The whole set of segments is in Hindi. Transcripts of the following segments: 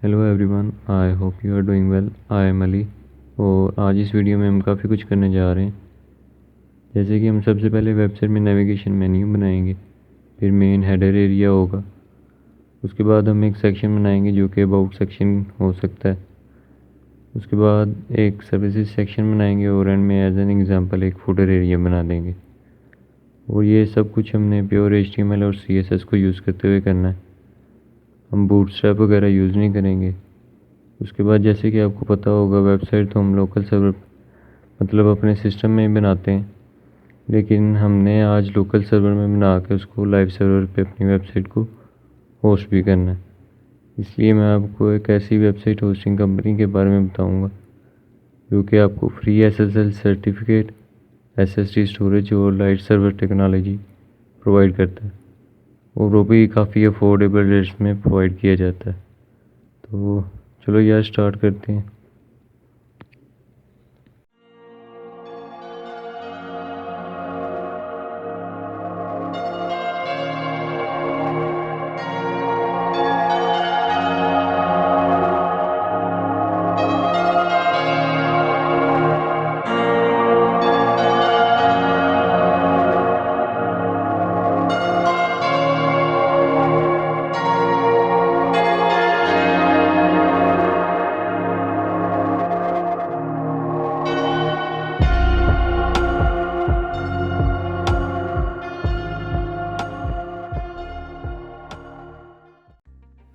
Hello everyone, I hope you are doing well. I am Ali और आज इस वीडियो में हम काफ़ी कुछ करने जा रहे हैं। जैसे कि हम सबसे पहले वेबसाइट में नेविगेशन मेन्यू बनाएंगे, फिर मेन हेडर एरिया होगा। उसके बाद हम एक सेक्शन बनाएंगे जो कि अबाउट सेक्शन हो सकता है। उसके बाद एक सर्विसेज सेक्शन बनाएंगे और एंड में एज एन एग्जांपल एक फुटर एरिया बना देंगे। और ये सब कुछ हमने प्योर HTML और CSS को यूज़ करते हुए करना है। हम बूटस्ट्रैप वगैरह यूज़ नहीं करेंगे। उसके बाद जैसे कि आपको पता होगा, वेबसाइट तो हम लोकल सर्वर मतलब अपने सिस्टम में ही बनाते हैं, लेकिन हमने आज लोकल सर्वर में बना के उसको लाइव सर्वर पे अपनी वेबसाइट को होस्ट भी करना है। इसलिए मैं आपको एक ऐसी वेबसाइट होस्टिंग कंपनी के बारे में बताऊंगा जो कि आपको free SSL certificate, SSD storage और लाइट सर्वर टेक्नोलॉजी प्रोवाइड करता है, और वो भी काफ़ी अफोर्डेबल रेट्स में प्रोवाइड किया जाता है। तो चलो यार स्टार्ट करते हैं।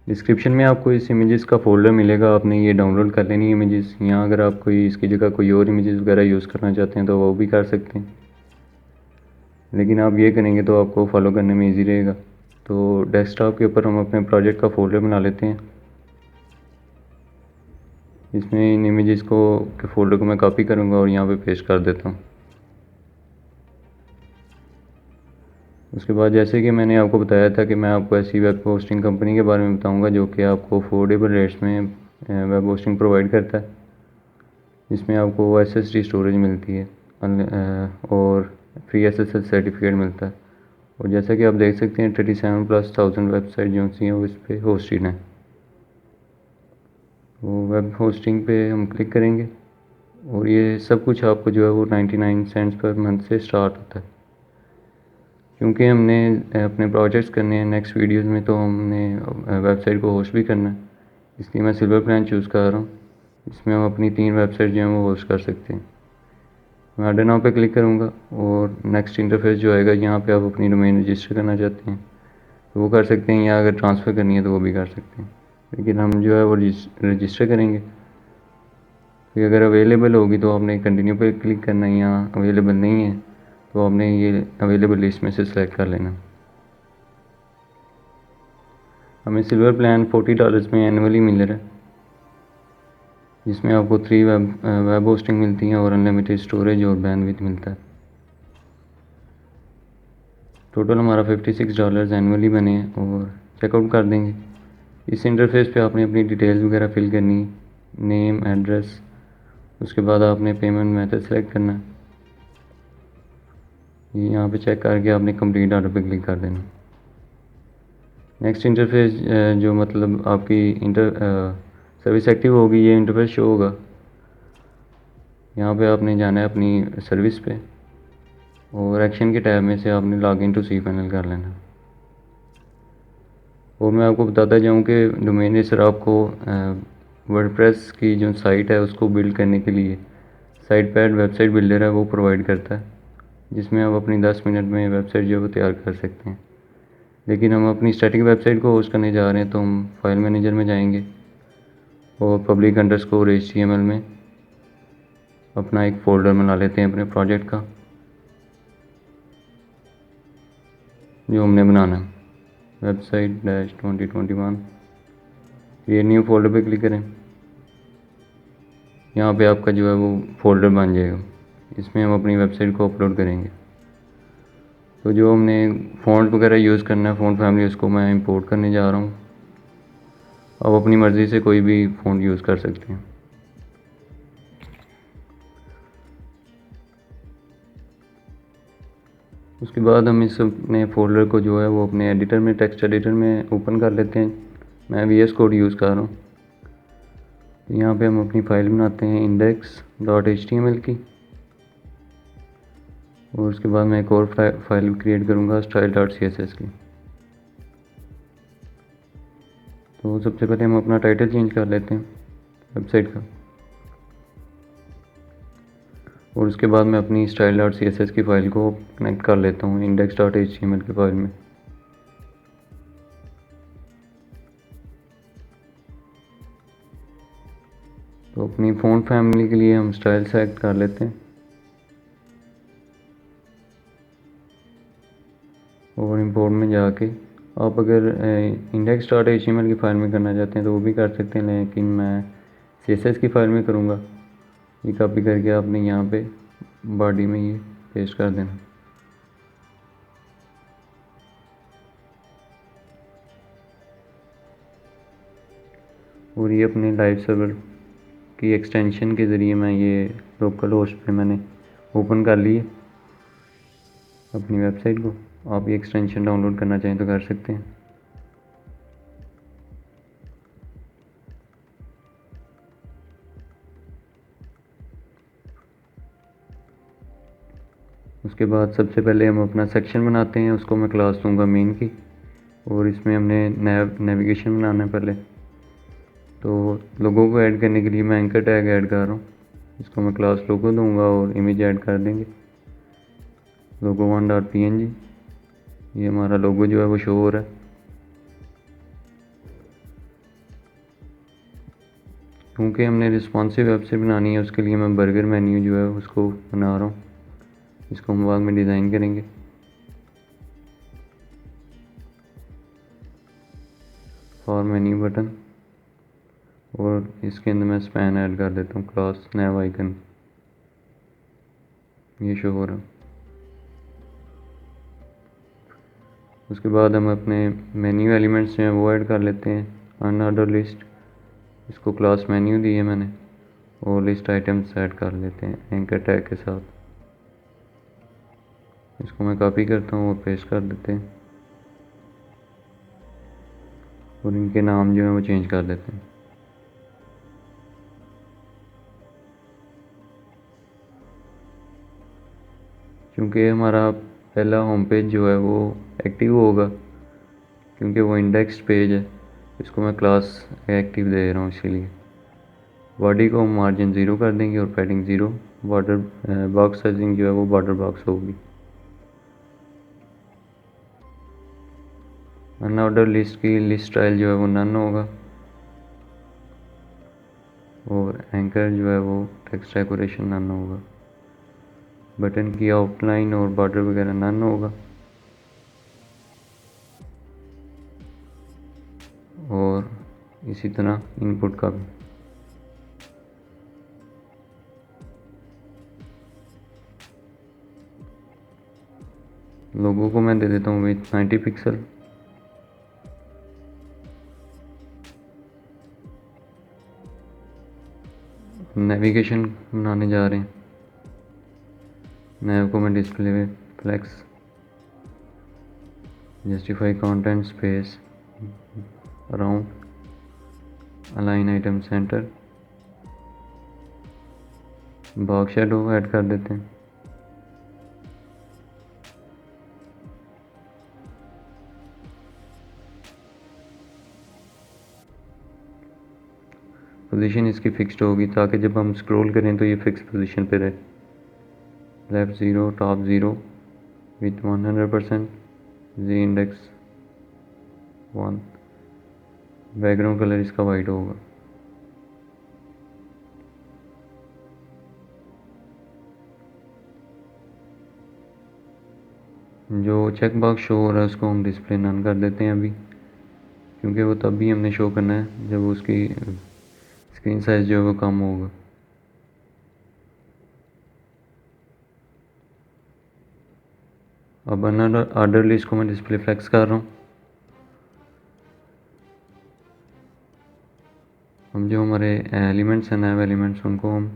डिस्क्रिप्शन में आपको इस इमेजेस का फ़ोल्डर मिलेगा, आपने ये डाउनलोड कर लेनी है इमेजेस। यहाँ अगर आप कोई इसकी जगह कोई और इमेजेस वगैरह यूज़ करना चाहते हैं तो वो भी कर सकते हैं, लेकिन आप ये करेंगे तो आपको फॉलो करने में इजी रहेगा। तो डेस्कटॉप के ऊपर हम अपने प्रोजेक्ट का फ़ोल्डर बना लेते हैं। इसमें इन इमेजेस को के फ़ोल्डर को मैं कॉपी करूँगा और यहाँ पे पेस्ट कर देता हूँ। उसके बाद जैसे कि मैंने आपको बताया था कि मैं आपको ऐसी वेब होस्टिंग कंपनी के बारे में बताऊंगा जो कि आपको अफोर्डेबल रेट्स में वेब होस्टिंग प्रोवाइड करता है, जिसमें आपको SSD स्टोरेज मिलती है और फ्री SSL सर्टिफिकेट मिलता है। और जैसा कि आप देख सकते हैं 37,000+ वेबसाइट जो सी हैं वो इस पर होस्टेड हैं। वो वेब होस्टिंग पे हम क्लिक करेंगे और ये सब कुछ आपको जो है वो 99 सेंट्स पर मंथ से स्टार्ट होता है। क्योंकि हमने अपने प्रोजेक्ट्स करने हैं नेक्स्ट वीडियोस में, तो हमने वेबसाइट को होस्ट भी करना है, इसलिए मैं सिल्वर प्लान चूज़ कर रहा हूँ। इसमें हम अपनी 3 वेबसाइट जो हैं वो होस्ट कर सकते हैं। मैं ऑर्डर नाउ पे क्लिक करूँगा और नेक्स्ट इंटरफेस जो आएगा, यहाँ पे आप अपनी डोमेन रजिस्टर करना चाहते हैं तो वो कर सकते हैं, या अगर ट्रांसफ़र करनी है तो वो भी कर सकते हैं, लेकिन हम जो है वो रजिस्टर करेंगे। फिर अगर अवेलेबल होगी तो आपने कंटिन्यू पे क्लिक करना है, यहाँ अवेलेबल नहीं है तो आपने ये अवेलेबल लिस्ट में से सेलेक्ट कर लेना। हमें सिल्वर प्लान $40 में एनुअली मिल रहा है, जिसमें आपको 3 वेब होस्टिंग मिलती हैं और अनलिमिटेड स्टोरेज और बैंडविड्थ मिलता है। टोटल हमारा $56 एनुअली बने हैं और चेकआउट कर देंगे। इस इंटरफेस पे आपने अपनी डिटेल्स वगैरह फिल करनी है, नेम, एड्रेस। उसके बाद आपने पेमेंट मेथड सेलेक्ट करना है। ये यहाँ पे चेक करके आपने कंप्लीट ऑर्डर पे क्लिक कर देना। नेक्स्ट इंटरफेस जो मतलब आपकी सर्विस एक्टिव होगी, ये इंटरफेस शो होगा। यहाँ पे आपने जाना है अपनी सर्विस पे और एक्शन के टैब में से आपने लॉग इन टू cPanel कर लेना। और मैं आपको बताता जाऊँ कि डोमेन रेसर आपको वर्डप्रेस की जो साइट है उसको बिल्ड करने के लिए साइटपैड वेबसाइट बिल्डर है वो प्रोवाइड करता है, जिसमें आप अपनी 10 मिनट में वेबसाइट जो है वो तैयार कर सकते हैं। लेकिन हम अपनी स्टैटिक वेबसाइट को होस्ट करने जा रहे हैं तो हम फाइल मैनेजर में जाएंगे और public_HTML में अपना एक फ़ोल्डर बना लेते हैं अपने प्रोजेक्ट का जो हमने बनाना है, website-2021। ये न्यू फोल्डर पे क्लिक करें। यहाँ पे आपका जो है वो फ़ोल्डर बन जाएगा, इसमें हम अपनी वेबसाइट को अपलोड करेंगे। तो जो हमने फ़ॉन्ट वगैरह यूज़ करना है, फ़ॉन्ट फैमिली, उसको मैं इंपोर्ट करने जा रहा हूँ। आप अपनी मर्ज़ी से कोई भी फ़ॉन्ट यूज़ कर सकते हैं। उसके बाद हम इस अपने फ़ोल्डर को जो है वो अपने एडिटर में, टेक्स्ट एडिटर में ओपन कर लेते हैं। मैं VS कोड यूज़ कर रहा हूँ। तो यहाँ पे हम अपनी फ़ाइल बनाते हैं index.html की, और उसके बाद मैं एक और फाइल क्रिएट करूँगा style.css की। तो सबसे पहले हम अपना टाइटल चेंज कर लेते हैं वेबसाइट का, और उसके बाद मैं अपनी style.css की फ़ाइल को कनेक्ट कर लेता हूँ index.html की फ़ाइल में। तो अपनी फ़ॉन्ट फैमिली के लिए हम स्टाइल सेलेक्ट कर लेते हैं और इंपोर्ट में जाके आप अगर index.html की फ़ाइल में करना चाहते हैं तो वो भी कर सकते हैं, लेकिन मैं css की फ़ाइल में करूँगा। ये कॉपी करके आपने यहाँ पे बॉडी में ये पेस्ट कर देना। और ये अपने लाइव सर्वर की एक्सटेंशन के ज़रिए मैं ये लोकल होस्ट पे मैंने ओपन कर ली है अपनी वेबसाइट को। आप ये एक्सटेंशन डाउनलोड करना चाहें तो कर सकते हैं। उसके बाद सबसे पहले हम अपना सेक्शन बनाते हैं, उसको मैं क्लास दूंगा मेन की, और इसमें हमने नेविगेशन बनाना है पहले। तो लोगों को ऐड करने के लिए मैं एंकर टैग ऐड कर रहा हूँ, इसको मैं क्लास लोगो दूंगा और इमेज ऐड कर देंगे logo1.png। ये हमारा लोगो जो है वो शो हो रहा है। क्योंकि हमने रिस्पॉन्सिव वेबसाइट बनानी है, उसके लिए मैं बर्गर मेन्यू जो है उसको बना रहा हूँ, इसको हम बाद में डिज़ाइन करेंगे। फॉर मेन्यू बटन, और इसके अंदर मैं स्पैन ऐड कर देता हूँ क्लास नैव आइकन, ये शो हो रहा है। उसके बाद हम अपने मेन्यू एलिमेंट्स जो हैं वो ऐड कर लेते हैं। अनऑर्डर लिस्ट, इसको क्लास मेन्यू दी है मैंने, और लिस्ट आइटम्स ऐड कर लेते हैं एंकर टैग के साथ। इसको मैं कॉपी करता हूँ और पेस्ट कर देते हैं, और इनके नाम जो है वो चेंज कर देते हैं। क्योंकि हमारा पहला होम पेज जो है वो एक्टिव होगा, क्योंकि वो इंडेक्स पेज है, इसको मैं क्लास एक्टिव दे रहा हूँ इसीलिए। बॉडी को हम मार्जिन 0 कर देंगे और पैडिंग 0। बॉर्डर बॉक्स साइजिंग जो है वो बॉर्डर बॉक्स होगी। अनऑर्डर लिस्ट की लिस्ट स्टाइल जो है वो नन होगा, और एंकर जो है वो टेक्स्ट डेकोरेशन नन होगा। बटन की आउटलाइन और बॉर्डर वगैरह नन होगा, और इसी तरह इनपुट का भी। लोगों को मैं दे देता हूँ विथ 90 पिक्सल। नेविगेशन बनाने जा रहे हैं, नैव को मैं डिस्प्ले में flex, justify content space around, align item centre, box shadow add कर देते हैं। पोजीशन इसकी फिक्स्ड होगी ताकि जब हम स्क्रॉल करें तो ये फिक्स पोजीशन पे रहे। Left 0, top 0 with 100%, z index 1। Background colour इसका वाइट होगा। जो चेक बॉक्स शो हो रहा है उसको हम डिस्प्ले नन कर देते हैं अभी, क्योंकि वो तब भी हमने शो करना है जब उसकी स्क्रीन साइज जो है वो कम होगा। अब ऑर्डर लिस्ट को मैं डिस्प्ले फ्लेक्स कर रहा हूँ। हम जो हमारे एलिमेंट्स हैं नैव एलिमेंट्स, उनको हम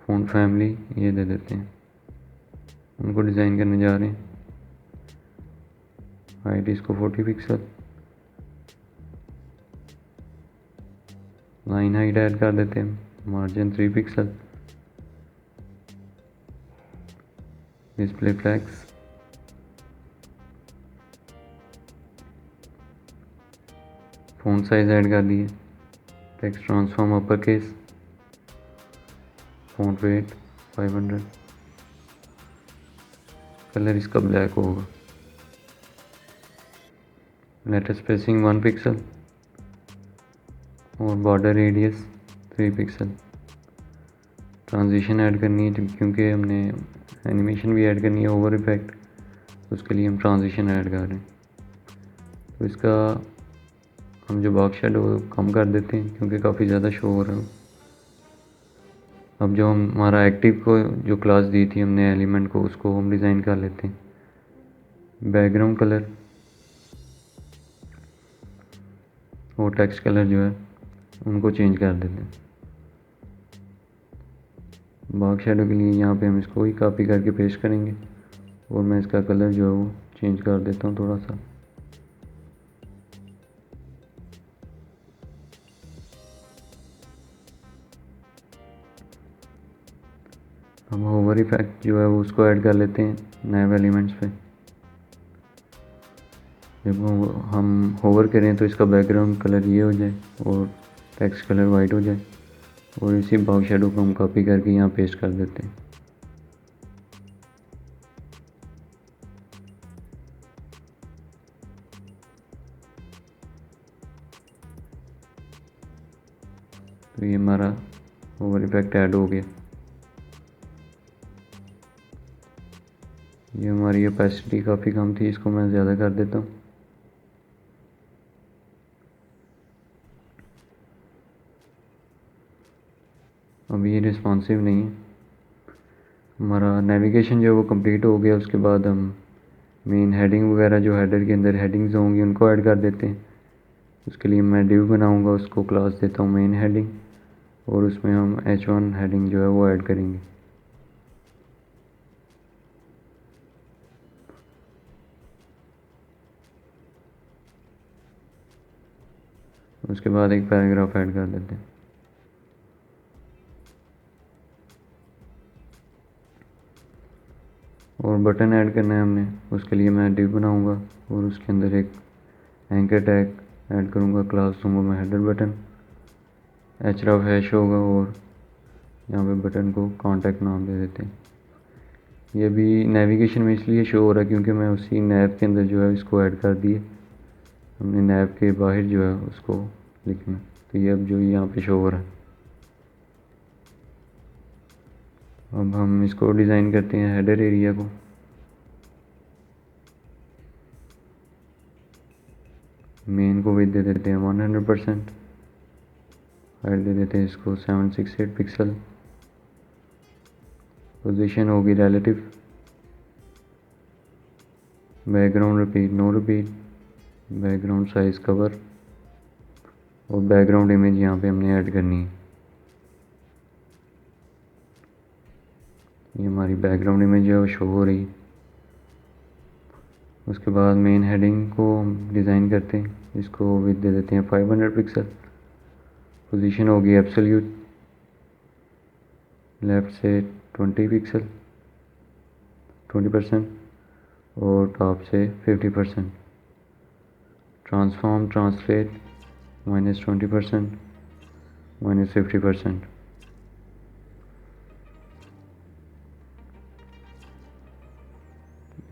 फ़ॉन्ट फैमिली ये दे देते हैं, उनको डिज़ाइन करने जा रहे हैं। हाइट इसको 40 पिक्सल, लाइन हाइट ऐड कर देते हैं, margin 3 pixel. Display flex, font size add कर दिए। Text transform upper case, font weight 500। Colour इसका ब्लैक होगा। लेटर स्पेसिंग 1 पिक्सल और border radius 3 pixel. Transition add करनी है क्योंकि हमने एनिमेशन भी ऐड करनी है, ओवर इफेक्ट, उसके लिए हम ट्रांजिशन ऐड कर रहे हैं। तो इसका हम जो बॉक्स शेडो कम कर देते हैं क्योंकि काफ़ी ज़्यादा शो हो रहा है। अब जो हमारा एक्टिव को जो क्लास दी थी हमने एलिमेंट को, उसको हम डिज़ाइन कर लेते हैं। बैकग्राउंड कलर और टेक्स्ट कलर जो है उनको चेंज कर देते हैं। बॉक्स शेडो के लिए यहाँ पे हम इसको ही कॉपी करके पेस्ट करेंगे और मैं इसका कलर जो है वो चेंज कर देता हूँ थोड़ा सा। हम होवर इफेक्ट जो है वो उसको ऐड कर लेते हैं नए एलिमेंट्स पे। जब हम होवर करें तो इसका बैकग्राउंड कलर ये हो जाए और टेक्स्ट कलर वाइट हो जाए, और इसी बॉक्स शेडो को हम कॉपी करके यहाँ पेस्ट कर देते हैं। तो ये हमारा ओवर इफेक्ट ऐड हो गया। ये हमारी ओपेसिटी काफ़ी कम थी, इसको मैं ज़्यादा कर देता हूँ। अब ये रिस्पॉन्सिव नहीं है। हमारा नेविगेशन जो है वो कंप्लीट हो गया। उसके बाद हम मेन हेडिंग वगैरह जो हेडर के अंदर हेडिंग्स होंगी उनको ऐड कर देते हैं। उसके लिए मैं डिव बनाऊंगा, उसको क्लास देता हूँ मेन हेडिंग, और उसमें हम H1 हेडिंग जो है वो ऐड करेंगे। उसके बाद एक पैराग्राफ ऐड कर देते हैं। और बटन ऐड करना है हमने, उसके लिए मैं डिव बनाऊंगा और उसके अंदर एक एंकर टैग ऐड करूंगा, क्लास दूंगा मैं हेडर बटन। href हैश होगा और यहाँ पे बटन को कॉन्टैक्ट नाम दे देते हैं। ये भी नेविगेशन में इसलिए शो हो रहा है क्योंकि मैं उसी नैब के अंदर जो है इसको ऐड कर दिए। हमने नैब के बाहर जो है उसको लिखना, तो ये अब जो यहाँ पे शो हो रहा है। अब हम इसको डिज़ाइन करते हैं हेडर एरिया को। मेन को विड्थ दे देते हैं 100%, हाइट दे देते हैं इसको 768 पिक्सल। पोजीशन होगी relative. Background repeat no repeat. Background size cover और बैकग्राउंड इमेज यहाँ पे हमने ऐड करनी है। ये हमारी बैकग्राउंड इमेज है वो शो हो रही है। उसके बाद मेन हेडिंग को हम डिज़ाइन करते हैं, इसको विड्थ दे देते हैं 500 पिक्सल। पोजीशन होगी एब्सोल्यूट, लेफ़्ट से 20 पिक्सल 20% और टॉप से 50%। Transform translate -20% -50%।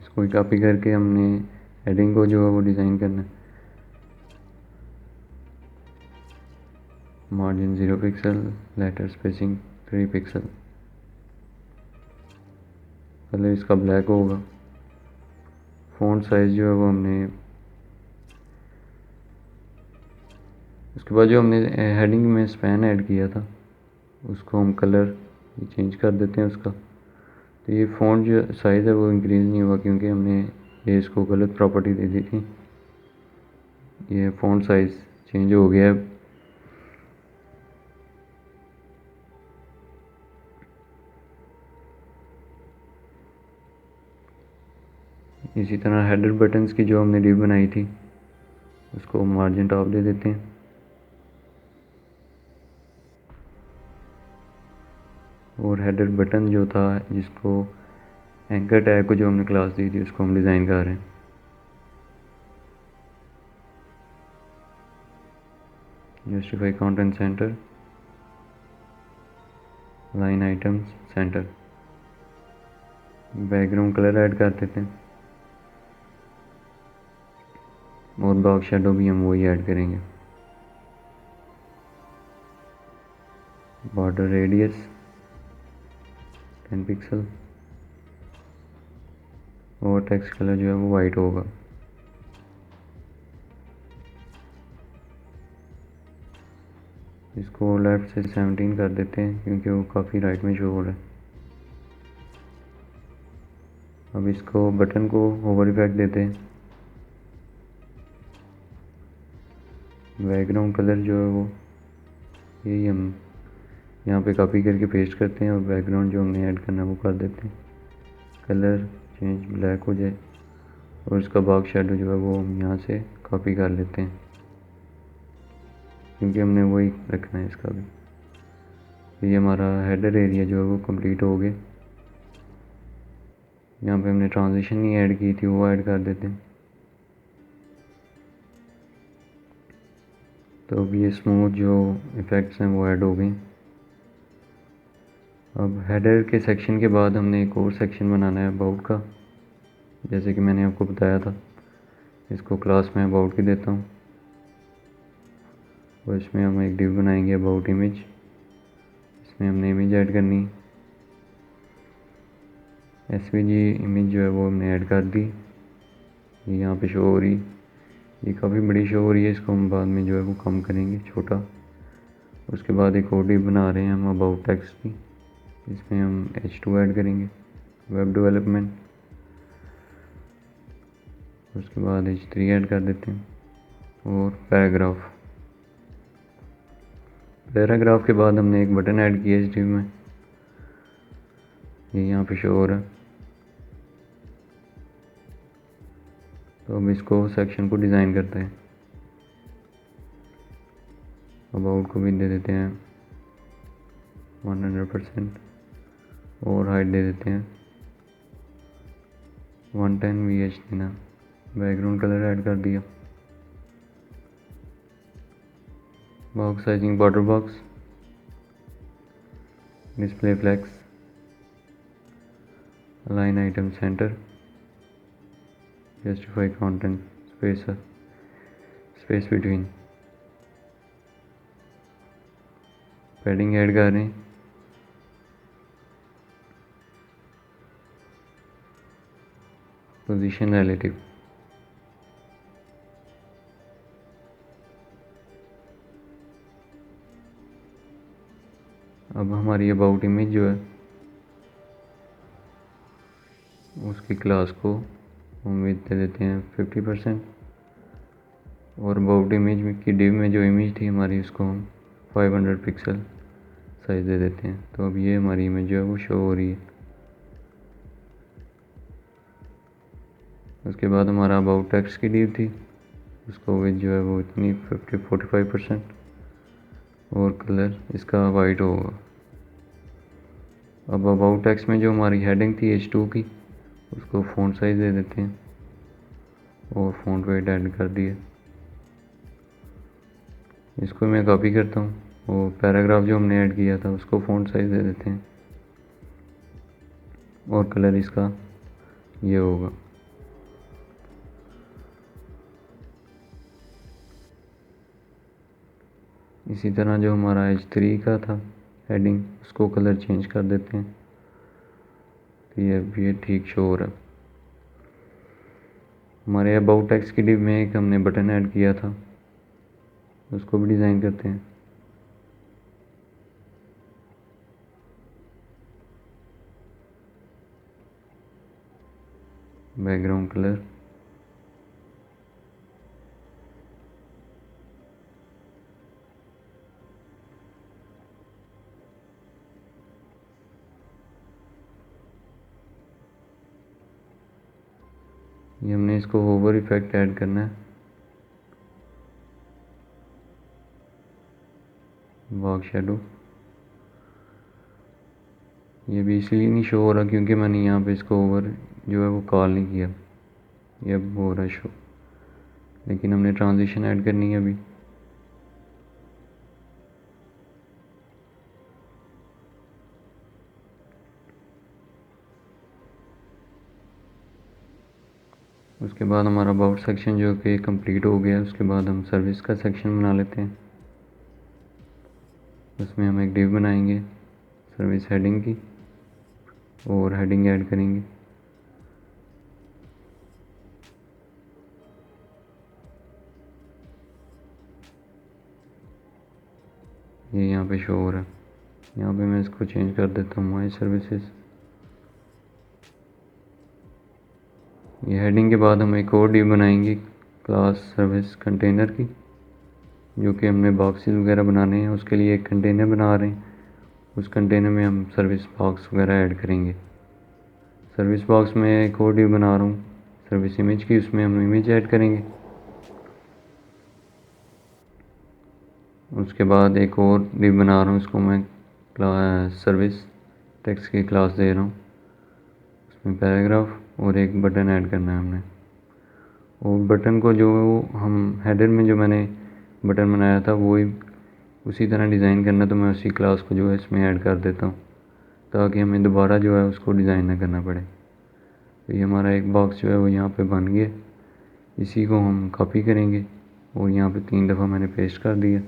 इसको कॉपी करके हमने हेडिंग को जो है वो डिज़ाइन करना है। Margin 0 pixel, letter spacing 3 pixel. Colour इसका ब्लैक होगा। फ़ॉन्ट साइज़ जो है वो हमने, उसके बाद जो हमने हेडिंग में स्पैन ऐड किया था उसको हम कलर चेंज कर देते हैं उसका। तो ये फ़ॉन्ट जो साइज़ है वो इंक्रीज़ नहीं हुआ क्योंकि हमने ये इसको गलत प्रॉपर्टी दे दी थी। ये फ़ॉन्ट साइज़ चेंज हो गया है। इसी तरह हेडर बटन्स की जो हमने डिव बनाई थी उसको मार्जिन टॉप दे देते हैं। और हेडर बटन जो था, जिसको एंकर टैग को जो हमने क्लास दी थी, उसको हम डिज़ाइन कर रहे हैं। Justify content centre, line items centre, background colour add कर देते हैं और बॉक्स शेडो भी हम वही ऐड करेंगे। बॉर्डर रेडियस 10 पिक्सल और टेक्स्ट कलर जो है वो वाइट होगा। इसको लेफ़्ट से 17 कर देते हैं क्योंकि वो काफ़ी राइट में शो हो रहा है। अब इसको बटन को ओवर इफेक्ट देते हैं। बैकग्राउंड कलर जो है वो यही हम यहाँ पे कॉपी करके पेस्ट करते हैं और बैकग्राउंड जो हमने ऐड करना है वो कर देते हैं। कलर चेंज ब्लैक हो जाए और इसका बॉक्स शेडो जो है वो हम यहाँ से कॉपी कर लेते हैं क्योंकि हमने वही रखना है इसका भी। तो ये हमारा हेडर एरिया जो है वो कंप्लीट हो गया। यहाँ पे हमने ट्रांजिशन नहीं ऐड की थी, वो ऐड कर देते हैं। तो अब ये स्मूथ जो इफ़ेक्ट्स हैं वो ऐड हो गए। अब हेडर के सेक्शन के बाद हमने एक और सेक्शन बनाना है अबाउट का, जैसे कि मैंने आपको बताया था। इसको क्लास में अबाउट की देता हूँ और इसमें हम एक डिव बनाएंगे अबाउट इमेज। इसमें हमने इमेज ऐड करनी, एसवीजी इमेज जो है वो हमने ऐड कर दी। ये यहाँ पे शो हो रही, ये काफ़ी बड़ी शो हो रही है, इसको हम बाद में जो है वो कम करेंगे छोटा। उसके बाद एक और डिव बना रहे हैं हम अबाउट टेक्स्ट की, इसमें हम H2 ऐड करेंगे, वेब डेवलपमेंट। उसके बाद H3 ऐड कर देते हैं और पैराग्राफ के बाद हमने एक बटन ऐड किया इस डिव में, ये यहाँ पे शो हो रहा है। तो अब इसको सेक्शन को डिज़ाइन करते हैं। अबाउट को भी दे देते हैं 100% और हाइट दे देते हैं 110 VH देना। बैकग्राउंड कलर ऐड कर दिया। Box sizing border box, display flex, align item centre, justify content space between, padding add कर रहे हैं। पोजीशन रिलेटिव, अब हमारी अबाउट इमेज जो है उसकी क्लास को हम विड्थ दे देते हैं 50% और अबाउट इमेज में की डिव में जो इमेज थी हमारी उसको हम 500 पिक्सल साइज़ दे देते हैं। तो अब ये हमारी इमेज जो है वो शो हो रही है। उसके बाद हमारा अबाउट टेक्स्ट की डिव थी, उसको विड्थ जो है वो इतनी 45% और कलर इसका वाइट होगा। अब अबाउट टेक्स्ट में जो हमारी हेडिंग थी H2 की, उसको फ़ॉन्ट साइज़ दे देते हैं और फ़ॉन्ट वेट ऐड कर दिए। इसको मैं कॉपी करता हूँ और पैराग्राफ जो हमने ऐड किया था उसको फ़ॉन्ट साइज़ दे देते हैं और कलर इसका ये होगा। इसी तरह जो हमारा H3 का था हेडिंग, उसको कलर चेंज कर देते हैं। तो ये ठीक शो हो रहा है। हमारे अबाउट टेक्स्ट की डिव में एक हमने बटन ऐड किया था, उसको भी डिज़ाइन करते हैं। बैकग्राउंड कलर, ये हमने इसको होवर इफेक्ट ऐड करना है। बॉक्स शेडो, ये भी इसलिए नहीं शो हो रहा क्योंकि मैंने यहाँ पे इसको ओवर जो है वो कॉल नहीं किया। ये अब हो रहा है शो, लेकिन हमने ट्रांजिशन ऐड करनी है अभी। उसके बाद हमारा अबाउट सेक्शन जो कि कंप्लीट हो गया। उसके बाद हम सर्विस का सेक्शन बना लेते हैं। उसमें हम एक डिव बनाएंगे सर्विस हेडिंग की और हेडिंग ऐड करेंगे। ये यहाँ पे शो हो रहा है। यहाँ पे मैं इसको चेंज कर देता हूँ माई सर्विसेज। ये हेडिंग के बाद हम एक और डिव बनाएंगे क्लास सर्विस कंटेनर की, जो कि हमने बॉक्सेस वगैरह बनाने हैं। उसके लिए एक कंटेनर बना रहे हैं। उस कंटेनर में हम सर्विस बॉक्स वगैरह ऐड करेंगे। सर्विस बॉक्स में एक और डिव बना रहा हूँ सर्विस इमेज की, उसमें हम इमेज ऐड करेंगे। उसके बाद एक और डिव बना रहा हूँ, उसको मैं सर्विस टेक्स्ट की क्लास दे रहा हूँ। उसमें पैराग्राफ और एक बटन ऐड करना है हमने। और बटन को जो हम हेडर में जो मैंने बटन बनाया था वो ही उसी तरह डिज़ाइन करना, तो मैं उसी क्लास को जो है इसमें ऐड कर देता हूँ ताकि हमें दोबारा जो है उसको डिज़ाइन ना करना पड़े। तो ये हमारा एक बॉक्स जो है वो यहाँ पे बन गया। इसी को हम कॉपी करेंगे और यहाँ पे 3 दफ़ा मैंने पेस्ट कर दिया,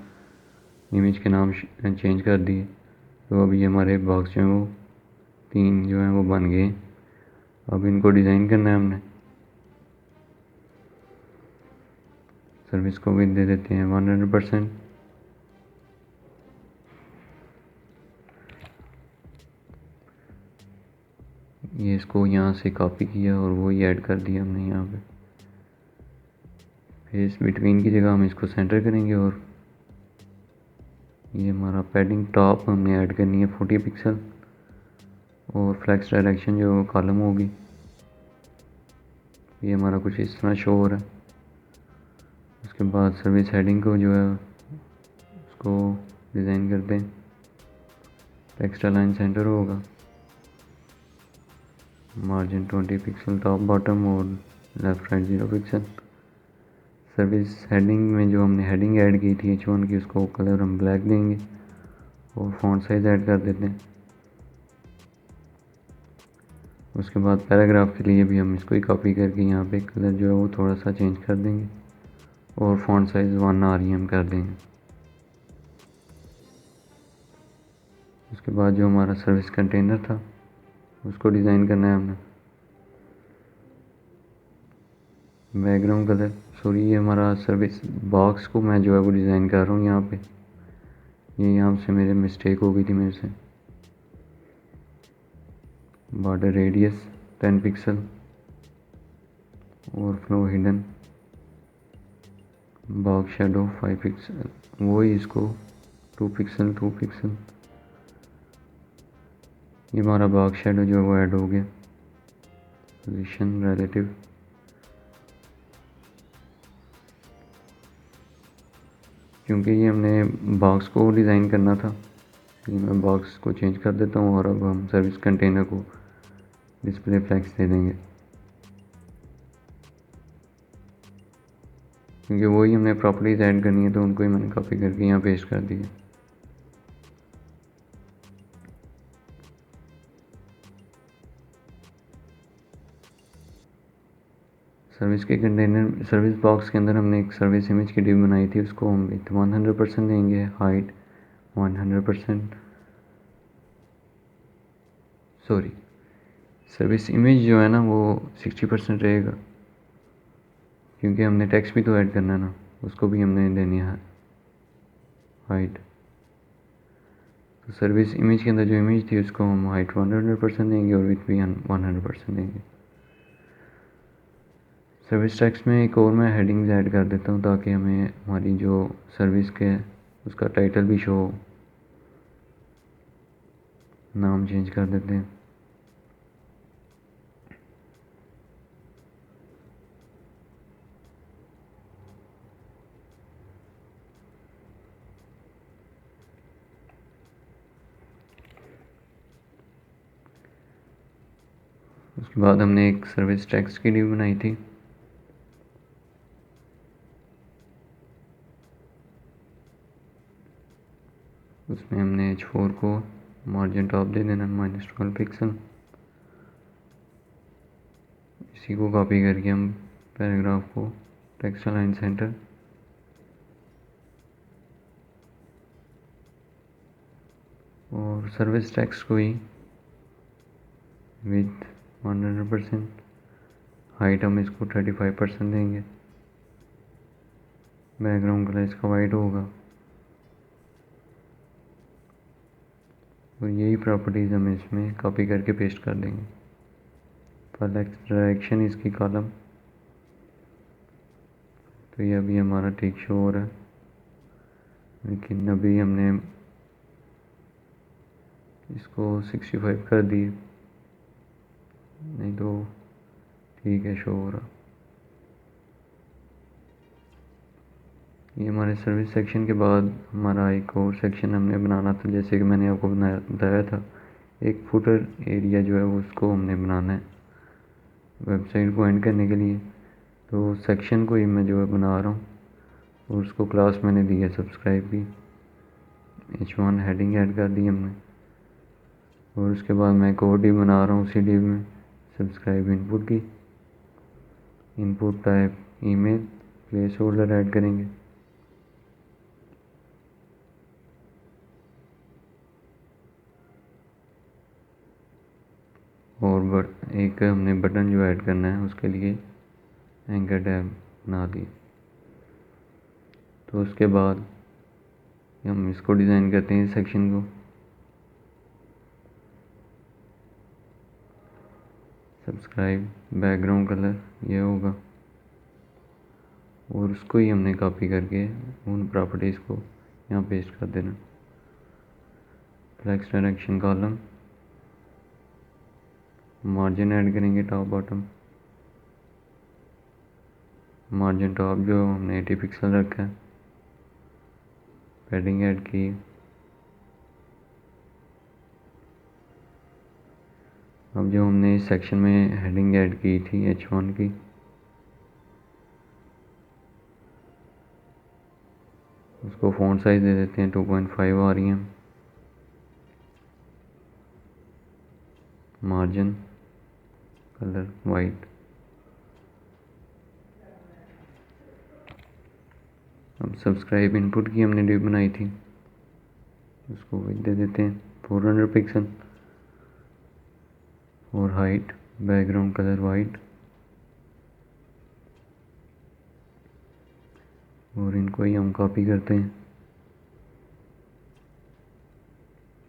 इमेज के नाम चेंज कर दिए। तो अब ये हमारे बॉक्स जो है वो 3 जो हैं वो बन गए। अब इनको डिज़ाइन करना है हमने। सर्विस को भी दे देते हैं 100%। ये इसको यहाँ से कॉपी किया और वो ही ऐड कर दिया हमने यहाँ पे। फिर इस बिटवीन की जगह हम इसको सेंटर करेंगे और ये हमारा पैडिंग टॉप हमने ऐड करनी है 40 पिक्सल और फ्लैक्स डायरेक्शन जो कॉलम होगी। ये हमारा कुछ इस तरह शो हो रहा है। उसके बाद सर्विस हेडिंग को जो है उसको डिज़ाइन करते हैं। टेक्स्ट अलाइन सेंटर होगा, मार्जिन 20 पिक्सल टॉप बॉटम और left right 0 pixel. Service heading में जो हमने हेडिंग ऐड की थी H1 की, उसको कलर हम ब्लैक देंगे और फॉन्ट साइज़ ऐड कर देते हैं। उसके बाद पैराग्राफ के लिए भी हम इसको ही कॉपी करके यहाँ पे कलर जो है वो थोड़ा सा चेंज कर देंगे और फॉन्ट साइज़ 1 REM कर देंगे। उसके बाद जो हमारा सर्विस कंटेनर था उसको डिज़ाइन करना है हमने। बैकग्राउंड कलर ये हमारा सर्विस बॉक्स को मैं जो है वो डिज़ाइन कर रहा हूँ यहाँ पे। ये यहाँ से मेरे मिस्टेक हो गई थी मेरे से। बॉर्डर रेडियस 10 पिक्सल और flow hidden box shadow 5 pixel, वही इसको 2 पिक्सल 2 पिक्सल। ये हमारा बॉक्स शेडो जो है वो ऐड हो गया। पोजीशन रिलेटिव, क्योंकि ये हमने बॉक्स को डिज़ाइन करना था, ये मैं बॉक्स को चेंज कर देता हूँ और अब हम सर्विस कंटेनर को डिस्प्ले फ्लैक्स दे देंगे, क्योंकि वही हमने प्रॉपर्टीज़ ऐड करनी है तो उनको ही मैंने कॉपी करके यहाँ पेस्ट कर दिया। सर्विस के कंटेनर सर्विस बॉक्स के अंदर हमने एक सर्विस इमेज की डिव बनाई थी, उसको हम 100% देंगे, हाइट 100%, सॉरी सर्विस इमेज जो है ना वो 60% रहेगा, क्योंकि हमने टेक्स्ट भी तो ऐड करना है ना, उसको भी हमने देनी है हाइट। तो सर्विस इमेज के अंदर जो इमेज थी उसको हम हाइट 100% देंगे और विथ भी 100% देंगे। सर्विस टेक्स्ट में एक और मैं हेडिंग्स ऐड कर देता हूँ ताकि हमें हमारी जो सर्विस के उसका टाइटल भी शो हो। नाम चेंज कर देते हैं। उसके बाद हमने एक सर्विस टैक्स की डिव बनाई थी। उसमें हमने H4 को मार्जिन टॉप दे देना -12 पिक्सल। इसी को कॉपी करके हम पैराग्राफ को टेक्स्ट अलाइन सेंटर, और सर्विस टैक्स को ही विथ 100%, हाइट हम इसको 35% देंगे। बैकग्राउंड कलर इसका वाइट होगा और यही प्रॉपर्टीज़ हम इसमें कॉपी करके पेस्ट कर देंगे। डायरेक्शन इसकी कॉलम, तो ये अभी हमारा ठीक शो हो रहा है, लेकिन अभी हमने इसको 65 कर दिए, नहीं तो ठीक है शो हो रहा। ये हमारे सर्विस सेक्शन के बाद हमारा एक और सेक्शन हमने बनाना था, जैसे कि मैंने आपको बताया था, एक फुटर एरिया जो है वो उसको हमने बनाना है वेबसाइट को एंड करने के लिए। तो सेक्शन को ही मैं जो है बना रहा हूँ, और उसको क्लास मैंने दी है सब्सक्राइब की। H1 हेडिंग ऐड कर दी हमने, और उसके बाद मैं एक और डिव बना रहा हूँ उसी डिव में सब्सक्राइब इनपुट की। Input type email, place holder add करेंगे। और एक हमने बटन जो ऐड करना है उसके लिए एंकर टैब बना दिए। तो उसके बाद हम इसको डिज़ाइन करते हैं सेक्शन को। सब्सक्राइब बैकग्राउंड कलर ये होगा, और उसको ही हमने कॉपी करके उन प्रॉपर्टीज़ को यहाँ पेस्ट कर देना। Flex direction column, margin add करेंगे टॉप बॉटम। मार्जिन टॉप जो हमने 80 पिक्सल रखा है। पैडिंग ऐड की, अब जो हमने इस सेक्शन में हेडिंग ऐड की थी H1 की, उसको फ़ॉन्ट साइज दे देते हैं 2.5 आ रही है। Margin colour white. अब सब्सक्राइब इनपुट की हमने डिव बनाई थी, उसको दे देते हैं 400 पिक्सल, और हाइट बैकग्राउंड कलर वाइट। और इनको ही हम कॉपी करते हैं।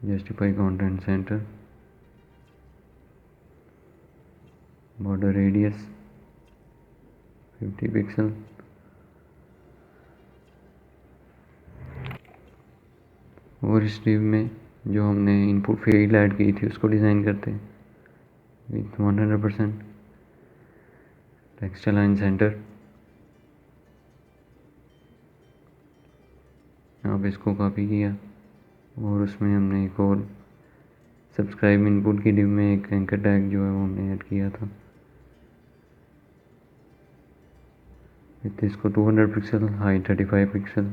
Justify content centre, border radius 50 pixel, और इस डिव में जो हमने इनपुट फील्ड ऐड की थी उसको डिज़ाइन करते हैं विथ 100%। टेक्स्ट अलाइन सेंटर, अब इसको कॉपी किया, और उसमें हमने एक और सब्सक्राइब इनपुट की डिव में एक एंकर टैग जो है वो हमने ऐड किया था विथ इसको 200 pixel, height 35 pixel.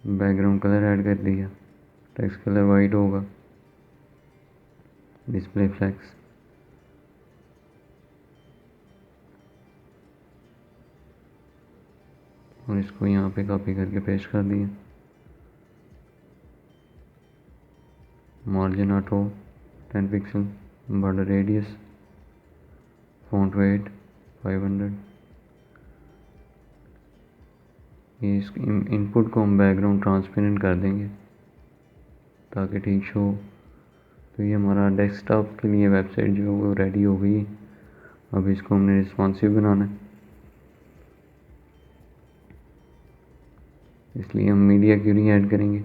Background colour add कर दिया, टेक्स्ट कलर वाइट होगा। डिस्प्ले फ्लेक्स, और इसको यहाँ पे कॉपी करके पेस्ट कर दिया। Margin auto 10 pixel, border radius, font weight 500। ये इस इनपुट को हम बैकग्राउंड ट्रांसपेरेंट कर देंगे ताकि ठीक शो हो। तो ये हमारा डेस्कटॉप के लिए वेबसाइट जो है वो रेडी हो गई। अब इसको हमने रिस्पॉन्सिव बनाना है, इसलिए हम मीडिया क्यूरी ऐड करेंगे।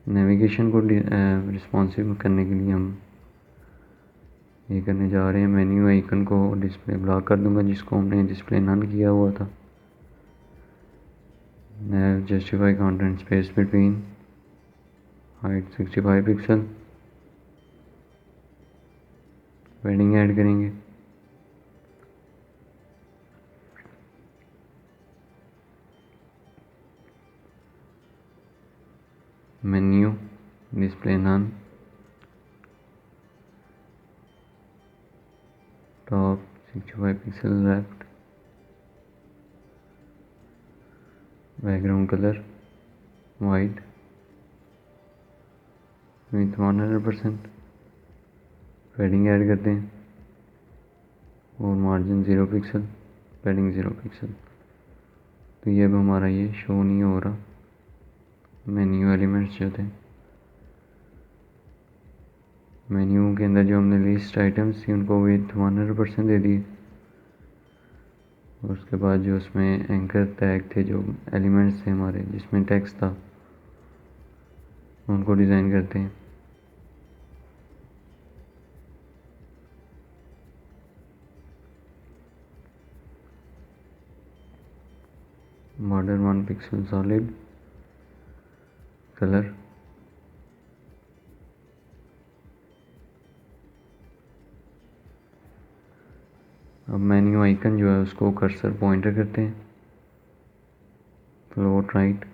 नेविगेशन को रिस्पॉन्सिव करने के लिए हम ये करने जा रहे हैं, मेन्यू आइकन को डिस्प्ले ब्लॉक कर दूंगा जिसको हमने डिस्प्ले नन किया हुआ था। Justify content space between, height 65 pixel, padding add करेंगे। Menu, display none, top 65 pixel left, background colour white with 100%, padding add करते हैं और मार्जिन 0 पिक्सल, पैडिंग 0 पिक्सल। तो ये अब हमारा ये शो नहीं हो रहा मेन्यू एलिमेंट्स जो थे। मेन्यू के अंदर जो हमने लिस्ट आइटम्स थी उनको विथ 100% दे दिए। और उसके बाद जो उसमें एंकर टैग थे, जो एलिमेंट्स थे हमारे जिसमें टेक्स्ट था, उनको डिज़ाइन करते हैं। बॉर्डर 1 पिक्सल सॉलिड, कलर अब मेन्यू आइकन जो है उसको कर्सर पॉइंटर करते हैं, फ्लोट राइट,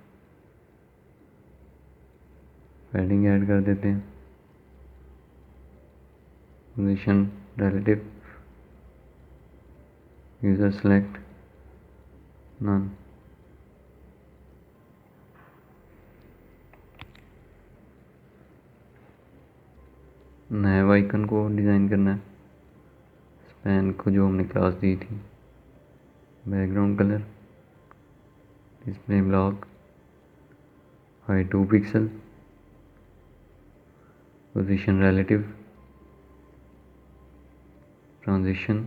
पैडिंग ऐड कर देते हैं, position relative, user select none. Nav icon को डिज़ाइन करना है, स्पैन को जो हमने क्लास दी थी, background colour, display block, height 2 pixel, position relative, transition,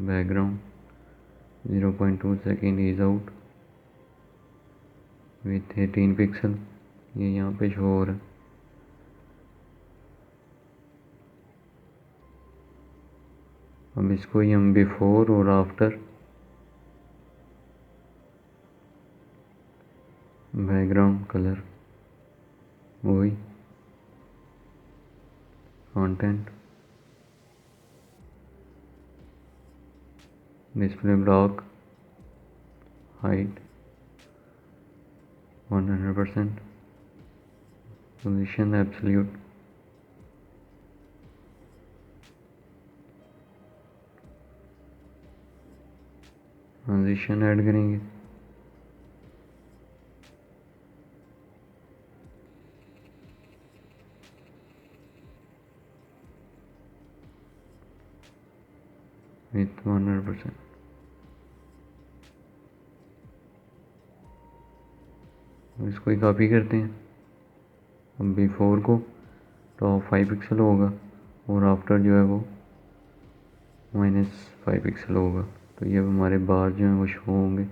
background 0.2 second ease out with 18 pixel. ये यहाँ पे शो हो रहा है। अब इसको ही हम बिफोर और आफ्टर, बैकग्राउंड कलर वही, content, display block, height 100%, position absolute, transition add करेंगे, विथ 100%। इसको ही कॉपी करते हैं। अब बिफोर को टॉप 5 पिक्सल होगा और आफ्टर जो है वो -5 पिक्सल होगा। तो ये हमारे बार जो हैं वो शो होंगे।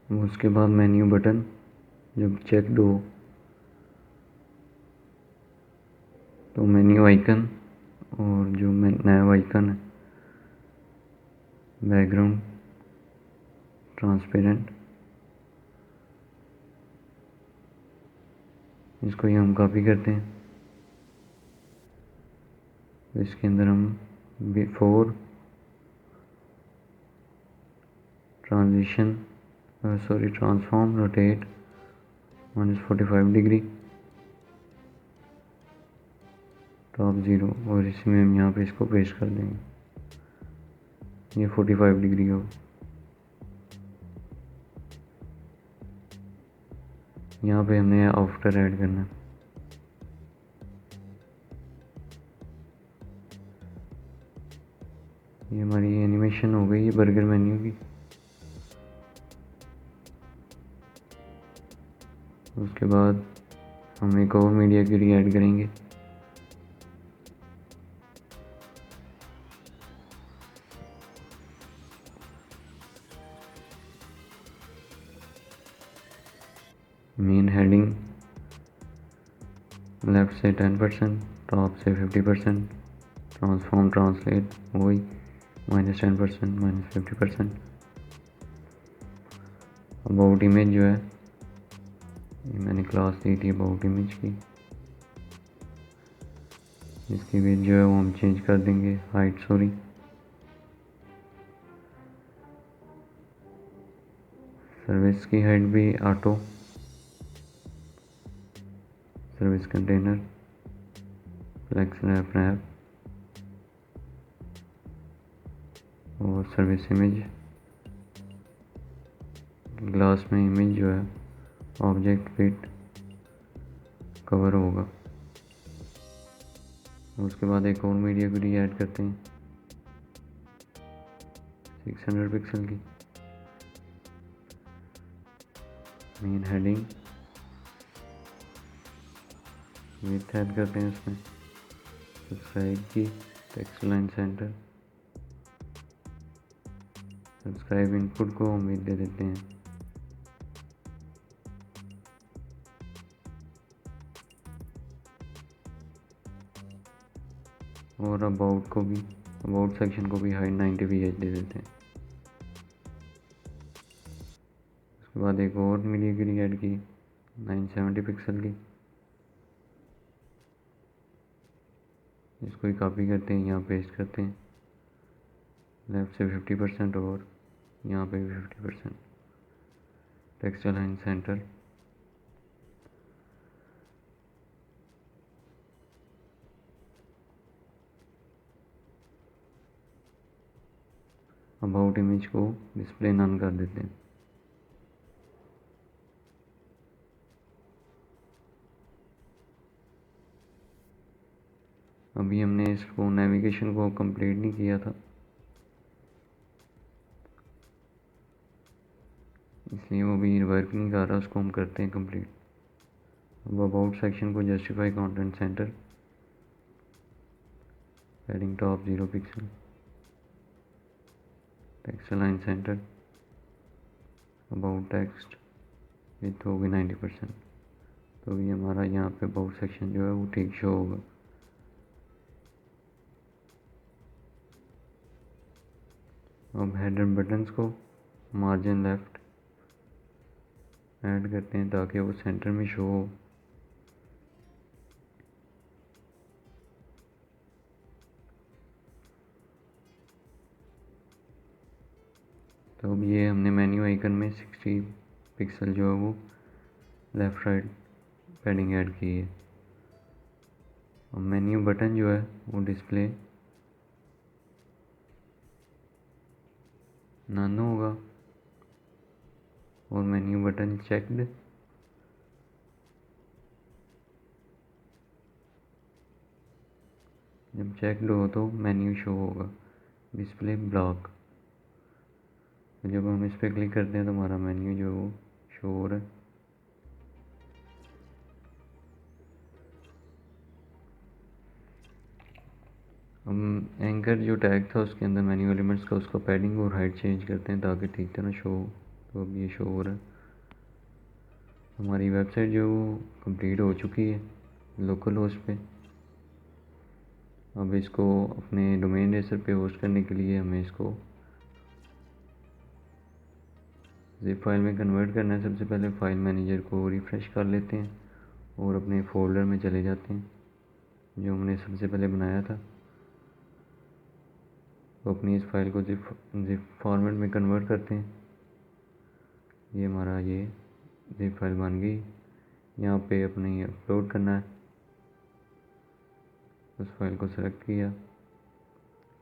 उसके बाद मेन्यू बटन जब चेकड हो तो मेन्यू आइकन और जो नया आइकन है बैकग्राउंड ट्रांसपेरेंट, इसको ही हम कॉपी करते हैं। तो इसके अंदर हम before, transition transform, rotate -45 degree, top 0 और इसमें हम यहाँ पे इसको पेस्ट कर देंगे, ये 45 डिग्री हो। यहाँ पे हमने आफ्टर ऐड करना है। ये हमारी एनिमेशन हो गई है बर्गर मेन्यू की। उसके बाद हम एक और मीडिया की ऐड करेंगे। मेन हेडिंग लेफ्ट से 10%, टॉप से 50%, ट्रांसफॉर्म ट्रांसलेट वही -10% -50%। अबाउट इमेज जो है ये मैंने क्लास दी थी अबाउट इमेज की। इसकी विड्थ जो है वो हम चेंज कर देंगे, हाइट सॉरी। सर्विस की हाइट भी auto, service container, flex wrap और सर्विस इमेज। ग्लास में इमेज जो है ऑब्जेक्ट फिट कवर होगा। उसके बाद एक और मीडिया क्वेरी ऐड करते हैं 600 पिक्सल की। मेन हेडिंग विड्थ ऐड करते हैं उसमें, सब्सक्राइब की, text line centre, subscribe input को हम विड्थ दे देते हैं। और अबाउट को भी, अबाउट सेक्शन को भी हाइट 90 ph दे देते हैं। उसके बाद एक और मीडिया क्वेरी ऐड की 970 पिक्सल की। इसको ही कॉपी करते हैं, यहाँ पेस्ट करते हैं, लेफ्ट से 50% और यहाँ पे भी 50%, text line centre, about image को डिस्प्ले नन कर देते हैं। अभी हमने इसको नेविगेशन को कंप्लीट नहीं किया था, इसलिए वो भी वर्क नहीं कर रहा, उसको हम करते हैं कंप्लीट। अब अबाउट सेक्शन को justify content centre, heading top 0 pixel, text line centre, about text with होगी 90%। तो ये हमारा यहाँ पे अबाउट सेक्शन जो है वो ठीक शो होगा। अब हेडर बटन्स को मार्जिन लेफ्ट ऐड करते हैं ताकि वो सेंटर में शो हो। तो अब ये हमने मेन्यू आइकन में 60 पिक्सल जो है वो लेफ़्ट राइट पैडिंग ऐड की है। अब मेन्यू बटन जो है वो डिस्प्ले नन होगा और मेन्यू बटन चेक्ड, जब चेक्ड हो तो मेन्यू शो होगा, डिस्प्ले ब्लॉक। तो जब हम इस पर क्लिक करते हैं तो हमारा मेन्यू जो है वो शो हो रहा है। हम एंकर जो टैग था उसके अंदर मेन्यू एलिमेंट्स का, उसका पैडिंग और हाइट चेंज करते हैं ताकि ठीक तरह शो हो। तो अब ये शो हो रहा है। हमारी वेबसाइट जो वो कंप्लीट हो चुकी है लोकल होस्ट पे। अब इसको अपने डोमेन रेसर पे होस्ट करने के लिए हमें इसको जिप फाइल में कन्वर्ट करना है। सबसे पहले फाइल मैनेजर को रिफ़्रेश कर लेते हैं और अपने फोल्डर में चले जाते हैं जो हमने सबसे पहले बनाया था। तो अपनी इस फाइल को जिप फॉर्मेट में कन्वर्ट करते हैं। ये हमारा ये जिप फाइल बन गई। यहाँ पे अपने अपलोड करना है, उस फाइल को सेलेक्ट किया,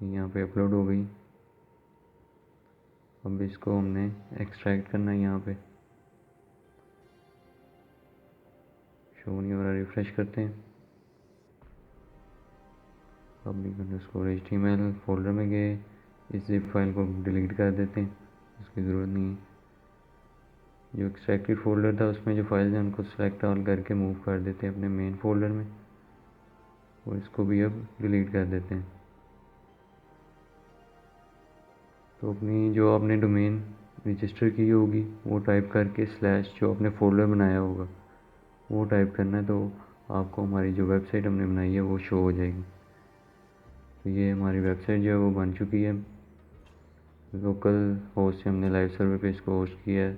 यहाँ पे अपलोड हो गई। अब इसको हमने एक्सट्रैक्ट करना है, यहाँ पे शो नहीं हो रहा, रिफ़्रेश करते हैं। पब्लिक अंडरस्कोर HTML फोल्डर में गए, इस जिप फाइल को डिलीट कर देते हैं, उसकी ज़रूरत नहीं है। जो एक्सट्रैक्टेड फोल्डर था उसमें जो फाइल्स हैं उनको सेलेक्ट ऑल करके मूव कर देते हैं अपने मेन फोल्डर में, और इसको भी अब डिलीट कर देते हैं। तो अपनी जो आपने डोमेन रजिस्टर की होगी वो टाइप करके स्लैश जो आपने फोल्डर बनाया होगा वो टाइप करना है, तो आपको हमारी जो वेबसाइट हमने बनाई है वो शो हो जाएगी। तो ये हमारी वेबसाइट जो है वो बन चुकी है। लोकल होस्ट से हमने लाइव सर्वर पे इसको होस्ट किया है।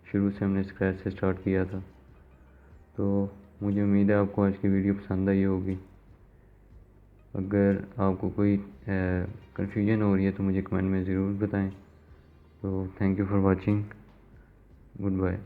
शुरू से हमने स्क्रैच से स्टार्ट किया था। तो मुझे उम्मीद है आपको आज की वीडियो पसंद आई होगी। अगर आपको कोई कन्फ्यूजन हो रही है तो मुझे कमेंट में ज़रूर बताएं। तो thank you for watching, good bye.